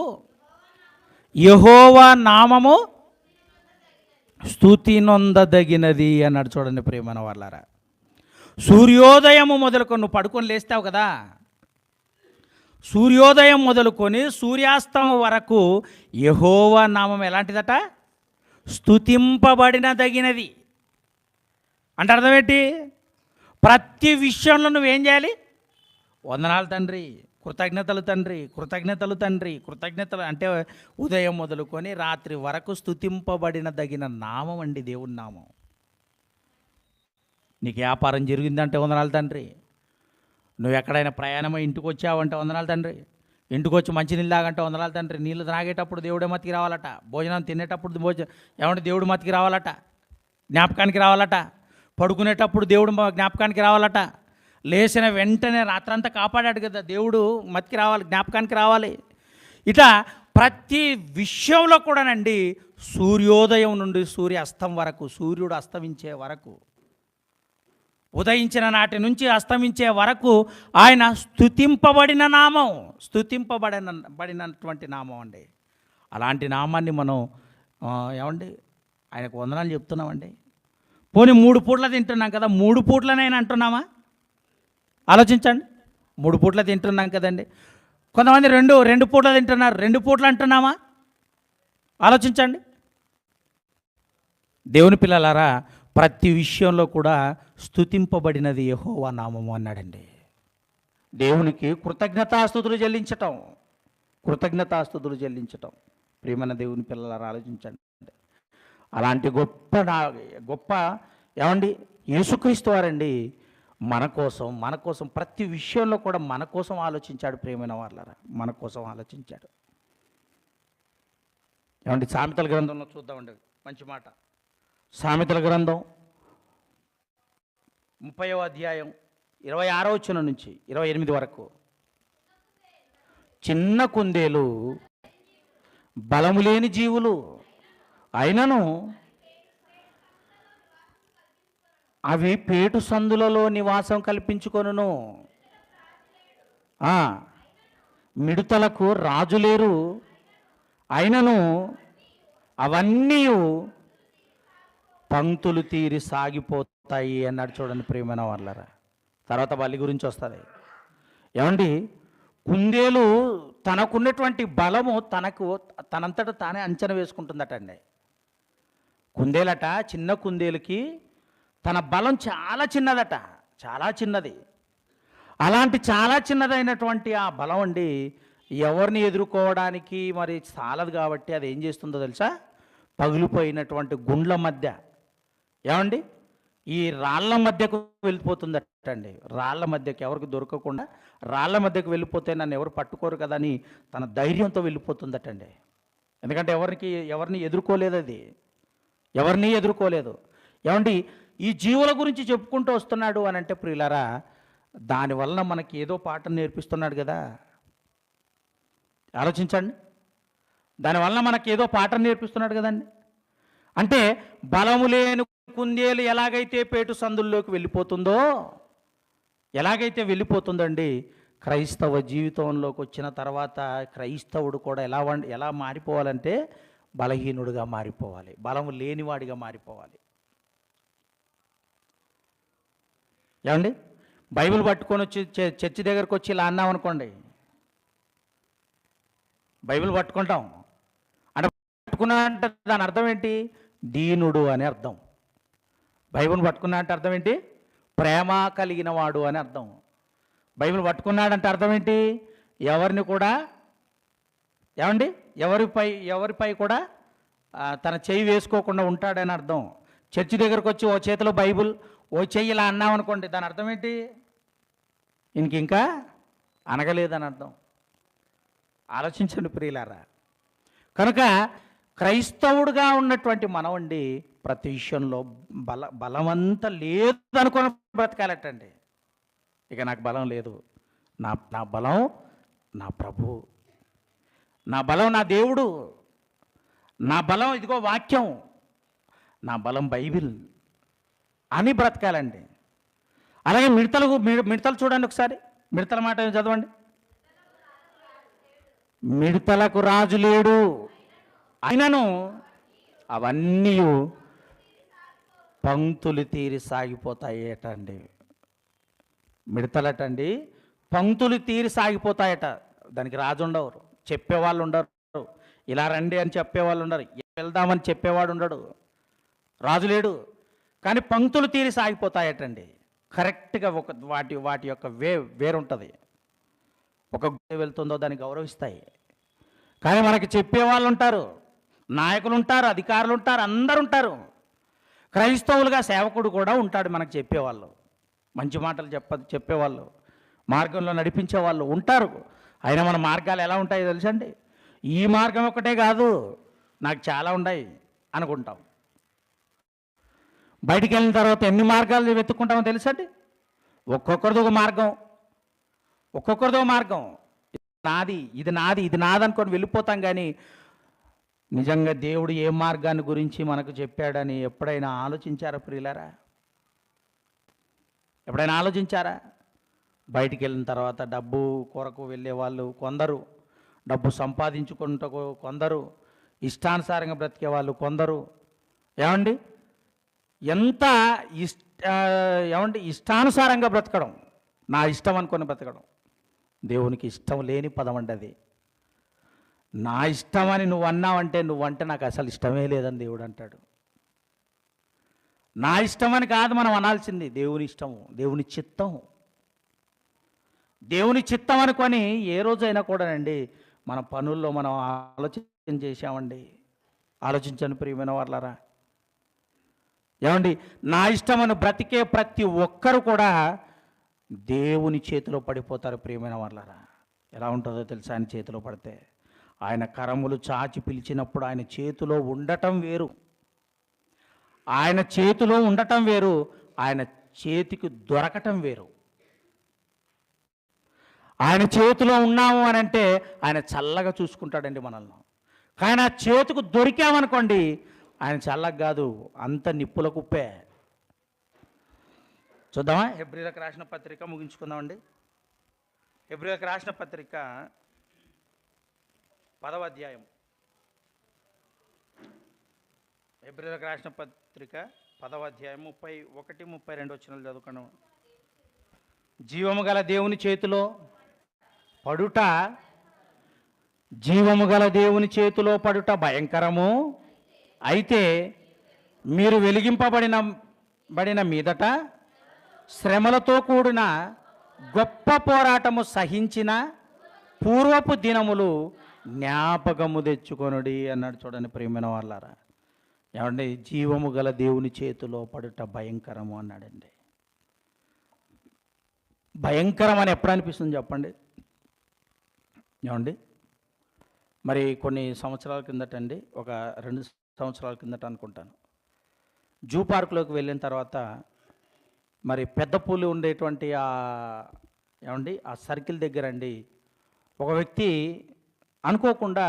యెహోవా నామము స్తుతి నొందదగినది అన్నాడు. చూడండి ప్రియమైన వాళ్ళారా, సూర్యోదయము మొదలుకొని, నువ్వు పడుకొని లేస్తావు కదా, సూర్యోదయం మొదలుకొని సూర్యాస్తమం వరకు యెహోవా నామం ఎలాంటిదట? స్తుతింపబడినదగినది. అంటే అర్థం ఏంటి? ప్రతి విషయంలో నువ్వేం చేయాలి? వందనాలు తండ్రి, కృతజ్ఞతలు తండ్రి, కృతజ్ఞతలు తండ్రి, కృతజ్ఞతలు. అంటే ఉదయం మొదలుకొని రాత్రి వరకు స్తుతింపబడినదగిన నామం అండి దేవుని నామం. నీకు వ్యాపారం జరిగిందంటే వందనాలు తండ్రి, నువ్వు ఎక్కడైనా ప్రయాణమై ఇంటికి వచ్చావంటే వందనాలు తండ్రి, ఇంటికి వచ్చి మంచినీళ్ళు తాగంటే వందనాలు తండ్రి, నీళ్ళు తాగేటప్పుడు దేవుడే మతికి రావాలట, భోజనం తినేటప్పుడు ఏమంటే దేవుడు మతికి రావాలట, జ్ఞాపకానికి రావాలట, పడుకునేటప్పుడు దేవుడు జ్ఞాపకానికి రావాలట, లేచిన వెంటనే రాత్రంతా కాపాడాడు కదా దేవుడు, మతికి రావాలి, జ్ఞాపకానికి రావాలి. ఇట్లా ప్రతి విషయంలో కూడానండి, సూర్యోదయం నుండి సూర్యాస్తం వరకు, సూర్యుడు అస్తమించే వరకు, ఉదయించిన నాటి నుంచి అస్తమించే వరకు ఆయన స్తుతింపబడిన నామం, స్తుతింపబడినటువంటి నామం అండి. అలాంటి నామాన్ని మనం ఏమండి ఆయనకు వందనాలు చెప్తున్నామండి. పోనీ 3 పూట్ల తింటున్నాం కదా, 3 పూట్లనైనా అంటున్నామా? ఆలోచించండి. 3 పూట్ల తింటున్నాం కదండి. కొంతమంది రెండు పూట్ల తింటున్నారు, 2 పూట్ల అంటున్నామా? ఆలోచించండి. దేవుని పిల్లలారా, ప్రతి విషయంలో కూడా స్తుతింపబడినది యెహోవా నామము అన్నాడండి. దేవునికి కృతజ్ఞతాస్తుతులు చెల్లించటం, కృతజ్ఞతాస్తుతులు చెల్లించటం. ప్రియమైన దేవుని పిల్లలారా, ఆలోచించండి. అలాంటి గొప్ప ఏమండి యేసుక్రీస్తు వారండి మన కోసం ప్రతి విషయంలో కూడా మన కోసం ఆలోచించాడు. ప్రియమైన వాళ్ళారా, మన కోసం ఆలోచించాడు. ఏమండి, సామెతల గ్రంథంలో చూద్దామండి, మంచి మాట. సామెతల గ్రంథం 30వ అధ్యాయం 26వ వచనం నుంచి 28 వరకు. చిన్న కుందేలు బలము లేని జీవులు అయినను అవి పేటు సందులలో నివాసం కల్పించుకొనును. మిడుతలకు రాజులేరు అయినను అవన్నీ పంక్తులు తీరి సాగిపోతాయి అన్నాడు. చూడండి ప్రియమైన వాళ్ళరా, తర్వాత బలి గురించి వస్తుంది. ఏమండి, కుందేలు తనకున్నటువంటి బలము తనంతట తానే అంచనా వేసుకుంటుందట అండి. కుందేలట, చిన్న కుందేలుకి తన బలం చాలా చిన్నదట, చాలా చిన్నది. అలాంటి చాలా చిన్నదైనటువంటి ఆ బలం అండి ఎవరిని ఎదుర్కోవడానికి మరి చాలదు కాబట్టి అది ఏం చేస్తుందో తెలుసా? పగిలిపోయినటువంటి గుండ్ల మధ్య, ఏమండి, ఈ రాళ్ల మధ్యకు వెళ్ళిపోతుందటండి. రాళ్ల మధ్యకు ఎవరికి దొరకకుండా రాళ్ల మధ్యకు వెళ్ళిపోతే నన్ను ఎవరు పట్టుకోరు కదా అని తన ధైర్యంతో వెళ్ళిపోతుందటండి. ఎందుకంటే ఎవరిని ఎదుర్కోలేదు, అది ఎవరిని ఎదుర్కోలేదు. ఏమండి, ఈ జీవుల గురించి చెప్పుకుంటూ వస్తున్నాడు అని అంటే ప్రియులారా, దానివల్ల మనకి ఏదో పాఠం నేర్పిస్తున్నాడు కదా. ఆలోచించండి, దానివల్ల మనకి ఏదో పాఠం నేర్పిస్తున్నాడు కదండి. అంటే బలము లేని కుందేలు ఎలాగైతే పేటు సందుల్లోకి వెళ్ళిపోతుందండి, క్రైస్తవ జీవితంలోకి వచ్చిన తర్వాత క్రైస్తవుడు కూడా ఎలా మారిపోవాలంటే బలహీనుడిగా మారిపోవాలి, బలము లేనివాడిగా మారిపోవాలి. ఏమండి, బైబిల్ పట్టుకొని వచ్చి చర్చి దగ్గరకు వచ్చి ఇలా అన్నాం అనుకోండి, బైబిల్ పట్టుకుంటాం అంటే పట్టుకున్నా అంటే దాని అర్థం ఏంటి? దీనుడు అని అర్థం. బైబిల్ పట్టుకున్నాడంటే అర్థం ఏంటి? ప్రేమ కలిగిన వాడు అని అర్థం. బైబిల్ పట్టుకున్నాడంటే అర్థం ఏంటి? ఎవరిని కూడా ఏమండి ఎవరిపై కూడా తన చెయ్యి వేసుకోకుండా ఉంటాడని అర్థం. చర్చి దగ్గరకు వచ్చి ఓ చేతిలో బైబిల్ ఓ చెయ్యి ఇలా అన్నామనుకోండి, దాని అర్థం ఏంటి? ఇంకా అనగలేదని అర్థం. ఆలోచించండి ప్రియులారా. కనుక క్రైస్తవుడుగా ఉన్నటువంటి మనవండి ప్రతి విషయంలో బలమంతా లేదనుకొని బ్రతకాలటండి. ఇక నాకు బలం లేదు, నా బలం నా ప్రభు, నా బలం నా దేవుడు, నా బలం ఇదిగో వాక్యం, నా బలం బైబిల్ అని బ్రతకాలండి. అలాగే మిడతలు చూడండి ఒకసారి. మిడతల మాట చదవండి. మిడతలకు రాజు లేడు, అయినను అవన్నీ పంక్తులు తీరి సాగిపోతాయటండి. మిడతలటండి పంక్తులు తీరి సాగిపోతాయట. దానికి రాజు ఉండరు, చెప్పేవాళ్ళు ఉండరు, ఇలా రండి అని చెప్పేవాళ్ళు ఉండరు, వెళ్దామని చెప్పేవాడు ఉండడు, రాజు లేడు. కానీ పంక్తులు తీరి సాగిపోతాయటండి. కరెక్ట్గా వాటి యొక్క వేరుంటుంది. ఒక వెళ్తుందో దాన్ని గౌరవిస్తాయి. కానీ మనకి చెప్పేవాళ్ళు ఉంటారు, నాయకులు ఉంటారు, అధికారులు ఉంటారు, అందరు ఉంటారు. క్రైస్తవులుగా సేవకుడు కూడా ఉంటాడు మనకు చెప్పేవాళ్ళు, మంచి మాటలు చెప్పేవాళ్ళు, మార్గంలో నడిపించే వాళ్ళు ఉంటారు. అయినా మన మార్గాలు ఎలా ఉంటాయో తెలుసండి? ఈ మార్గం ఒకటే కాదు, నాకు చాలా ఉన్నాయి అనుకుంటాం. బయటికి వెళ్ళిన తర్వాత ఎన్ని మార్గాలు వెతుక్కుంటామో తెలుసండి? ఒక్కొక్కరిదో ఒక మార్గం, ఒక్కొక్కరిదో మార్గం. ఇది నాది అనుకొని వెళ్ళిపోతాం. కానీ నిజంగా దేవుడు ఏ మార్గాన్ని గురించి మనకు చెప్పాడని ఎప్పుడైనా ఆలోచించారా ప్రియులారా? ఎప్పుడైనా ఆలోచించారా? బయటికి వెళ్ళిన తర్వాత డబ్బు కొరకు వెళ్ళే వాళ్ళు కొందరు, డబ్బు సంపాదించుకుంటూ కొందరు, ఇష్టానుసారంగా బ్రతికే వాళ్ళు కొందరు. ఏమండి ఇష్టానుసారంగా బ్రతకడం, నా ఇష్టం అనుకొని బ్రతకడం దేవునికి ఇష్టం లేని పదం అండి అది. నా ఇష్టమని నువ్వంటే నాకు అసలు ఇష్టమే లేదని దేవుడు అంటాడు. నా ఇష్టమని కాదు మనం అనాల్సింది, దేవుని ఇష్టము, దేవుని చిత్తం. దేవుని చిత్తం అనుకొని ఏ రోజైనా కూడానండి మన పనుల్లో మనం ఆలోచన చేశామండి? ఆలోచించండి ప్రియమైన వాళ్ళారా. ఏమండి నా ఇష్టమని బ్రతికే ప్రతి ఒక్కరు కూడా దేవుని చేతిలో పడిపోతారు ప్రియమైన వాళ్ళారా. ఎలా ఉంటుందో తెలుసా? ఆయన చేతిలో పడితే, ఆయన కరములు చాచి పిలిచినప్పుడు ఆయన చేతిలో ఉండటం వేరు, ఆయన చేతిలో ఉండటం వేరు, ఆయన చేతికి దొరకటం వేరు. ఆయన చేతిలో ఉన్నాము అని అంటే ఆయన చల్లగా చూసుకుంటాడండి మనల్ని. కానీ ఆ చేతికి దొరికామనుకోండి, ఆయన చల్లగా కాదు, అంత నిప్పుల కుప్పే. చూద్దామా? హెబ్రీలకు రాసిన పత్రిక ముగించుకుందామండి. హెబ్రీలకు రాసిన పత్రిక 10వ అధ్యాయం. హెబ్రీలకు రాసిన పత్రిక 10వ అధ్యాయం 31, 32 వచనాలు చదువుకున్నాం. జీవము గల దేవుని చేతిలో పడుట, జీవము గల దేవుని చేతిలో పడుట భయంకరము. అయితే మీరు వెలిగింపబడిన మీదట శ్రమలతో కూడిన గొప్ప పోరాటము సహించిన పూర్వపు దినములు జ్ఞాపకము తెచ్చుకొనుడి అన్నాడు. చూడండి ప్రియమైన వాళ్ళారా. ఏమండి జీవము గల దేవుని చేతిలో పడుట భయంకరము అన్నాడండి. భయంకరం అని ఎప్పుడు అనిపిస్తుంది చెప్పండి? ఏమండి మరి కొన్ని సంవత్సరాల కిందటండి, ఒక 2 సంవత్సరాల కిందట అనుకుంటాను, జూ పార్కులోకి వెళ్ళిన తర్వాత మరి పెద్ద పూలు ఉండేటువంటి ఆ సర్కిల్ దగ్గర అండి ఒక వ్యక్తి అనుకోకుండా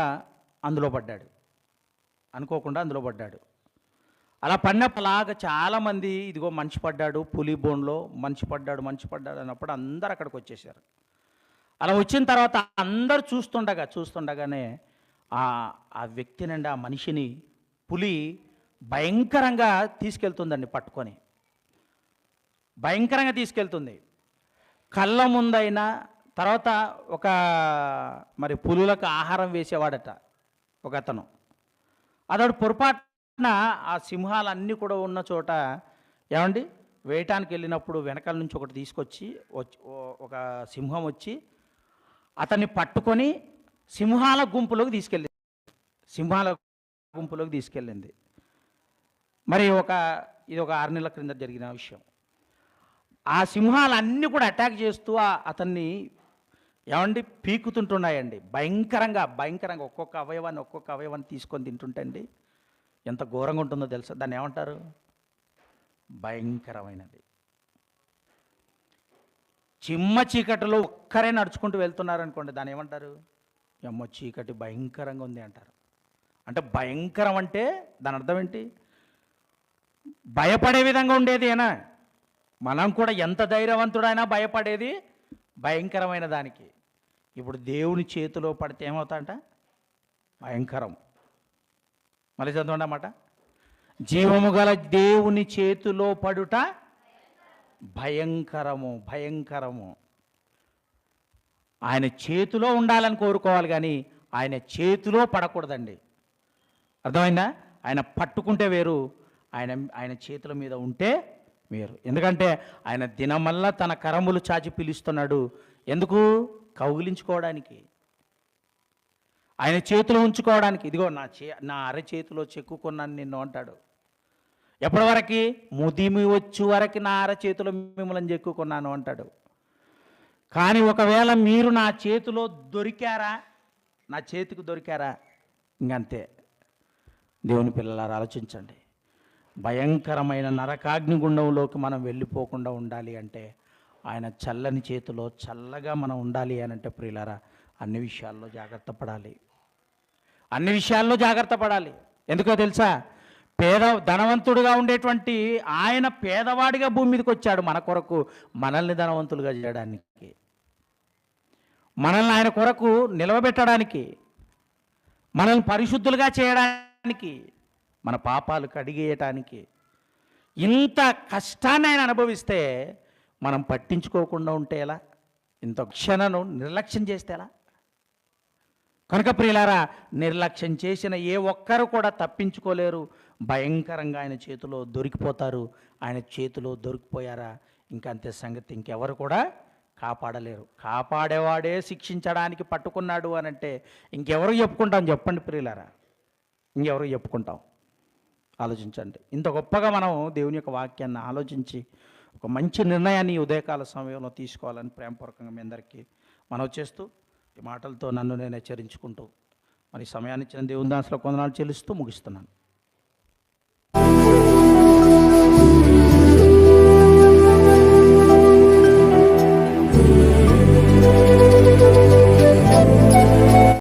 అందులో పడ్డాడు. అలా పడినప్పుడు అలాగా చాలామంది ఇదిగో మనిషి పడ్డాడు, పులి బోన్లో మనిషి పడ్డాడు అన్నప్పుడు అందరు అక్కడికి వచ్చేసారు. అలా వచ్చిన తర్వాత అందరూ చూస్తుండగానే ఆ వ్యక్తినండి, ఆ మనిషిని పులి భయంకరంగా తీసుకెళ్తుందండి, పట్టుకొని భయంకరంగా తీసుకెళ్తుంది. కళ్ళ ముందైనా తర్వాత ఒక మరి పులులకు ఆహారం వేసేవాడట ఒక అతను. అతడు పొరపాటున ఆ సింహాలన్నీ కూడా ఉన్న చోట ఏమండి వేయటానికి వెళ్ళినప్పుడు వెనకాల నుంచి ఒకటి తీసుకొచ్చి ఒక సింహం వచ్చి అతన్ని పట్టుకొని సింహాల గుంపులోకి తీసుకెళ్ళింది. సింహాల గుంపులోకి తీసుకెళ్ళింది. మరి ఇది ఒక 6 నెలల క్రింద జరిగిన విషయం. ఆ సింహాలన్నీ కూడా అటాక్ చేస్తూ అతన్ని ఏమండి పీకుతుంటున్నాయండి. భయంకరంగా ఒక్కొక్క అవయవాన్ని తీసుకొని తింటుంటండి. ఎంత ఘోరంగా ఉంటుందో తెలుసా? దాన్ని ఏమంటారు? భయంకరమైనది. చిమ్మ చీకటిలో ఒక్కరే నడుచుకుంటూ వెళ్తున్నారనుకోండి, దాన్ని ఏమంటారు? అమ్మ చీకటి భయంకరంగా ఉంది అంటారు. అంటే భయంకరం అంటే దాని అర్థం ఏంటి? భయపడే విధంగా ఉండేది ఏనా? మనం కూడా ఎంత ధైర్యవంతుడైనా భయపడేది భయంకరమైన దానికి. ఇప్పుడు దేవుని చేతిలో పడితే ఏమవుతాంట? భయంకరం. మళ్ళీ చదవండి అన్నమాట. జీవము గల దేవుని చేతిలో పడుట భయంకరము. ఆయన చేతిలో ఉండాలని కోరుకోవాలి, కానీ ఆయన చేతిలో పడకూడదండి. అర్థమైందా? ఆయన పట్టుకుంటే వేరు, ఆయన చేతుల మీద ఉంటే వేరు. ఎందుకంటే ఆయన దినమల్లా తన కరములు చాచి పిలుస్తున్నాడు. ఎందుకు? కౌగిలించుకోవడానికి, ఆయన చేతిలో ఉంచుకోవడానికి. ఇదిగో నా అరచేతిలో చెక్కుకున్నాను నిన్ను అంటాడు. ఎప్పటి వరకు? ముదిమి వచ్చు వరకు నా అరచేతిలో మిమ్మల్ని చెక్కుకున్నాను అంటాడు. కానీ ఒకవేళ మీరు నా చేతిలో దొరికారా, నా చేతికి దొరికారా, ఇంకంతే. దేవుని పిల్లలారా ఆలోచించండి. భయంకరమైన నరకాగ్నిగుండంలోకి మనం వెళ్ళిపోకుండా ఉండాలి అంటే ఆయన చల్లని చేతిలో చల్లగా మనం ఉండాలి అని అంటే ప్రియులారా అన్ని విషయాల్లో జాగ్రత్త పడాలి. ఎందుకో తెలుసా? ధనవంతుడుగా ఉండేటువంటి ఆయన పేదవాడిగా భూమి మీదకి వచ్చాడు మన కొరకు, మనల్ని ధనవంతులుగా చేయడానికి, మనల్ని ఆయన కొరకు నిలవబెట్టడానికి, మనల్ని పరిశుద్ధులుగా చేయడానికి, మన పాపాలు కడిగేయటానికి. ఇంత కష్టాన్ని ఆయన అనుభవిస్తే మనం పట్టించుకోకుండా ఉంటే ఎలా? ఇంత క్షణను నిర్లక్ష్యం చేస్తే ఎలా? కనుక ప్రియులారా, నిర్లక్ష్యం చేసిన ఏ ఒక్కరు కూడా తప్పించుకోలేరు. భయంకరంగా ఆయన చేతిలో దొరికిపోతారు. ఆయన చేతిలో దొరికిపోయారా ఇంకంతే సంగతి. ఇంకెవరు కూడా కాపాడలేరు. కాపాడేవాడే శిక్షించడానికి పట్టుకున్నాడు అని అంటే ఇంకెవరు చెప్పుకుంటాం? చెప్పండి ప్రియులారా, ఇంకెవరు చెప్పుకుంటాం? ఆలోచించండి. ఇంత గొప్పగా మనం దేవుని యొక్క వాక్యాన్ని ఆలోచించి ఒక మంచి నిర్ణయాన్ని ఉదయకాల సమయంలో తీసుకోవాలని ప్రేమపూర్వకంగా మీ అందరికీ మనవి చేస్తూ, ఈ మాటలతో నన్ను నేను హెచ్చరించుకుంటూ మరి సమయాన్ని ఇచ్చిన దేవుని దాసులకు వందనాలు చెల్లిస్తూ ముగిస్తున్నాను.